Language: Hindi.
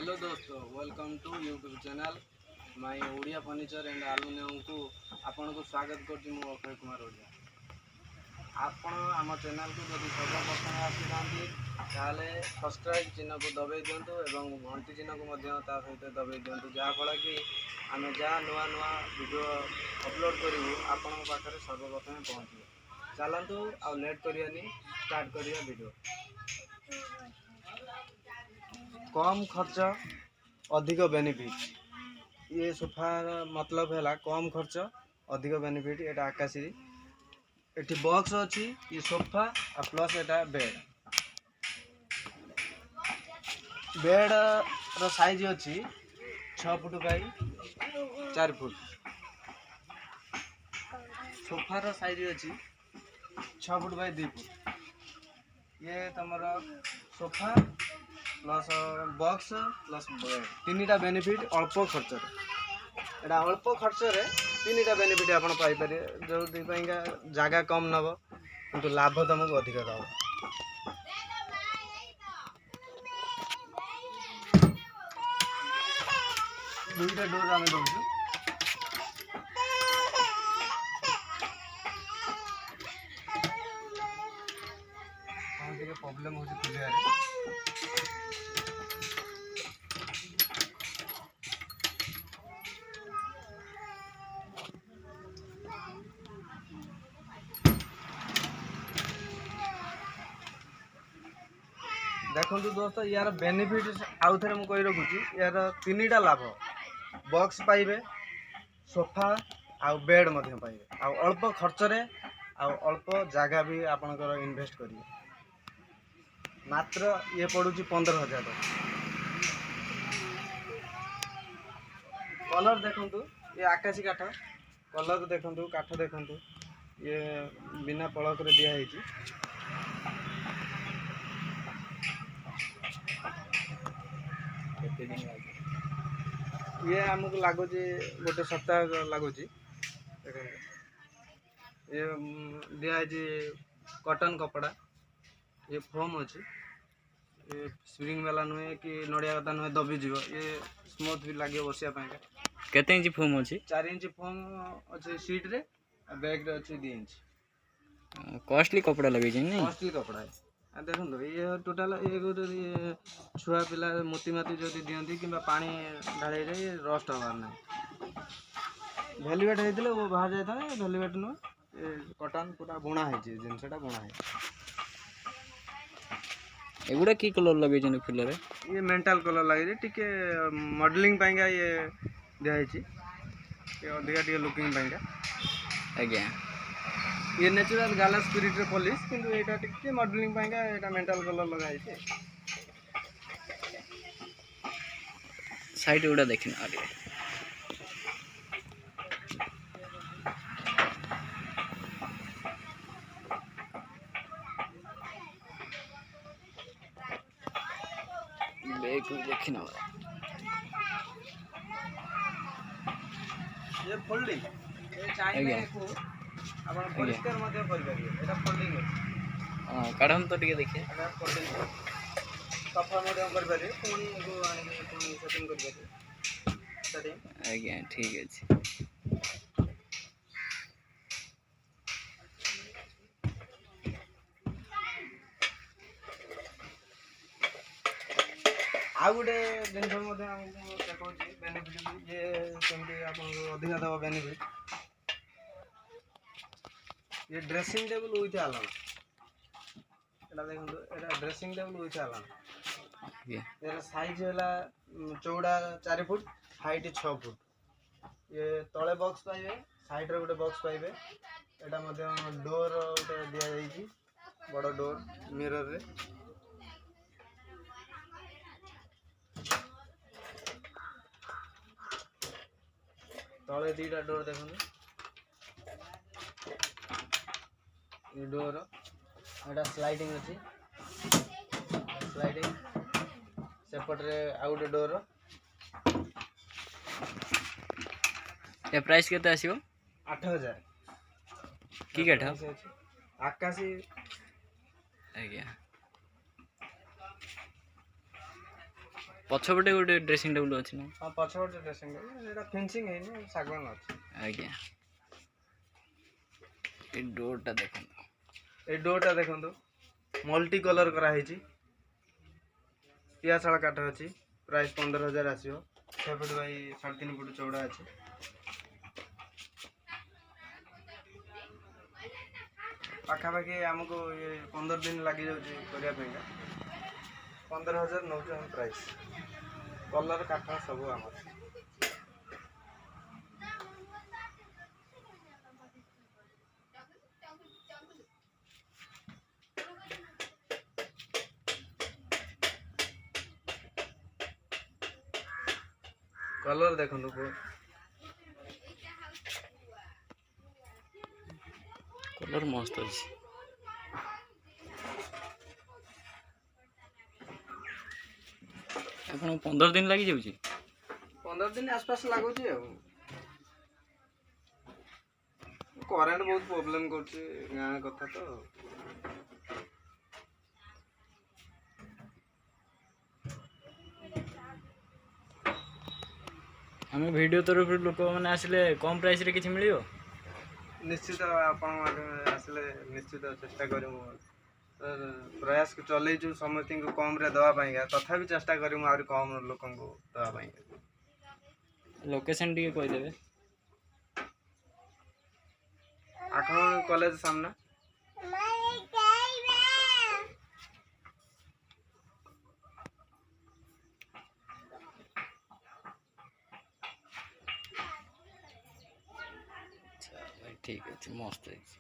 हेलो दोस्तों, welcome to YouTube channel my Odia furniture and aluminium को आपन को स्वागत करछि। मु अक्षय कुमार ओडिया। आपण आम चैनल को जब सर्वप्रथम आसी ताले सब्सक्राइब चिन्ह को दबाई दिंतु एवं घंटी चिन्ह को सहित दबाई दिंतु, जहाँफल कि आम जहाँ नुआ नुआ वीडियो अपलोड करूँ आपण पाखे सर्वप्रथम पहुँचे। चलतु आ लेट करनी स्टार्ट करिया वीडियो। कम खर्च अधिक बेनिफिट, ये सोफा मतलब है कम खर्च अधिक बेनिफिट। ये आकाशी ये बॉक्स अच्छी, ये सोफा प्लस एटा बेड बेड रो साइज अच्छी 6 फुट बाई 4 फुट। सोफा रो साइज अच्छी 6 फुट बाई 2 फुट। ये तुम sofa plus box plus bed तीनटा बेनिफिट अल्प खर्च। एटा अल्प खर्च रे तीनटा बेनिफिट आप पाइपर, जो जगह कम नब कि लाभ तुमको अधिक दब। दुईटा डोर आम दौचु। प्रॉब्लम हो खुलिया देखो दोस्त, यार बेनिफिट आउ थे मुझे रखुची। यार तीनटा लाभ, बॉक्स पाइबे, सोफा आउ बेड पाइबे, आउ अल्प खर्च रे आउ अल्प जगह भी आपनकर इन्वेस्ट करिए। मात्र ये पड़ुची 15,000 टका। कलर देखंतु, ये आकाशी काठ कलर देखंतु, काठ देखंतु, ये बिना पलक रे दिया है। ये आमको लगुच गोटे सप्ताह लगुच। ये दिखाई कॉटन कपड़ा, ये फोम अच्छी, ये स्प्रिंग वाला नुहे कि नड़िया कथा नुहे दबी जीव। ये स्मूथ भी लगे बसिया पाएंका। केते इंच फोम अच्छी? 4 इंच फोम अच्छे सीट रे, बैग रे अच्छे 2 इंच। कॉस्टली कपड़ा लगे नहीं? कॉस्टली कपड़ा है। देखो ये टोटाल ये गोटे छुआ पिला मोती माती जो दिखती कि पानी ढाई रस्ट हबार ना। भेलवेट होते वो बाहर जाए, भेलवेट नुहे कटन पूरा बुणा है जिनसा बुणा है। एगुड़ा की कलर लगे फुल? ये मेंटाल कलर लगे टिके मॉडलिंग पाइंगा। ये दिखाई अधिका टे लुकिंग पाइंगा। आज्ञा ये नेचुरल गाला स्पिरिट रे पॉलिश, किंतु एटा टिके मॉडलिंग पाइंगा एटा मेंटाल कलर लगा है। साइड गुड़ा देखना आ रही बैग देखना। ये फोल्डिंग, ये चाहिए को अपन परिष्कार मध्य कर परिए। एटा फोल्डिंग है। हां काढम तो टिके देखिए। एटा फोल्डिंग सफा मध्य कर परिए, कोनी को आनी कोनी सेटिंग कर परिए। सेटिंग आज्ञा ठीक अछि। आ गोटे जिन बेनिफिट, ये कमी अधिक दबा बेनिफिट। ये ड्रेसिंग टेबल विथ आलाम, एटा देखो एटा ड्रेसिंग टेबल विथ आलाम। यार साइज है चौड़ा 4 फुट, हाइट 6 फुट। ये तले बॉक्स पाइबे, साइड रे गोटे बॉक्स पाइबे। एटा डोर गोटे दिया जाइछि, बड़ डोर मिरर रे। तले 2टा डोर देखो, ये डोर एटा स्लाइडिंग अच्छी, स्लाइडिंग सेपटे आउ गोटे डोर। ये प्राइस केते आसीबो? 8,000 की काठ? आकाशी। आज्ञा ପଛପଟେ ଗୋଟେ ଡ୍ରେସିଂ ଟେବୁଲ୍ ଅଛି ନା? ହଁ ପଛପଟେ ଡ୍ରେସିଂ ଟେବୁଲ୍, ସେଇଟା ଫିନିସିଂ ହେଇନି, ଶାଗୁଆନ ଅଛି। ଆଜ୍ଞା। ଏ ଡୋରଟା ଦେଖନ୍ତୁ। ଏଇ ଡୋରଟା ଦେଖନ୍ତୁ, ମଲ୍ଟି କଲର୍ କରାହେଇଛି, ପିଆଶାଳ କାଠ ଅଛି, ପ୍ରାଇସ୍ 15,000 ଆସିବ। 6 ଫୁଟ ବାଇ 3.5 ଫୁଟ ଚଉଡ଼ା ଅଛି। ପାଖାପାଖି ଆମକୁ 15 ଦିନ ଲାଗିଯାଉଛି କରିବା ପାଇଁକା। 15,000 ନେଉଛୁ ଆମ ପ୍ରାଇସ୍। କଲର୍ କାଠ ସବୁ ଆମର। କଲର୍ ଦେଖନ୍ତୁ, କଲର୍ ମସ୍ତ ଅଛି। ଆପଣଙ୍କୁ 15 ଦିନ ଲାଗିଯାଉଛି? 15 ଦିନ ଆସପାସ ଲାଗୁଛି ଆଉ। କରେଣ୍ଟ ବହୁତ ପ୍ରୋବ୍ଲେମ୍ କରୁଛି, ଗାଁ କଥା ତ। ଆମେ ଭିଡ଼ିଓ ତରଫରୁ ଲୋକମାନେ ଆସିଲେ କମ୍ ପ୍ରାଇସ୍ରେ କିଛି ମିଳିବ? ନିଶ୍ଚିତ ଆପଣଙ୍କ ମାଧ୍ୟମରେ ଆସିଲେ ନିଶ୍ଚିତ ଚେଷ୍ଟା କରିବୁ। ପ୍ରୟାସ ଚଲେଇଛୁ ସମସ୍ତଙ୍କୁ କମ୍ରେ ଦେବା ପାଇଁକା, ତଥାପି ଚେଷ୍ଟା କରିବୁ ଆହୁରି କମ୍ ଲୋକଙ୍କୁ ଦେବା ପାଇଁକା। ଲୋକେସନ୍ ଟିକେ କହିଦେବେ। ଆଠଗଡ଼ କଲେଜ ସାମ୍ନା। ଆଚ୍ଛା ଭାଇ, ଠିକ୍ ଅଛି, ମସ୍ତ ହେଇଛି।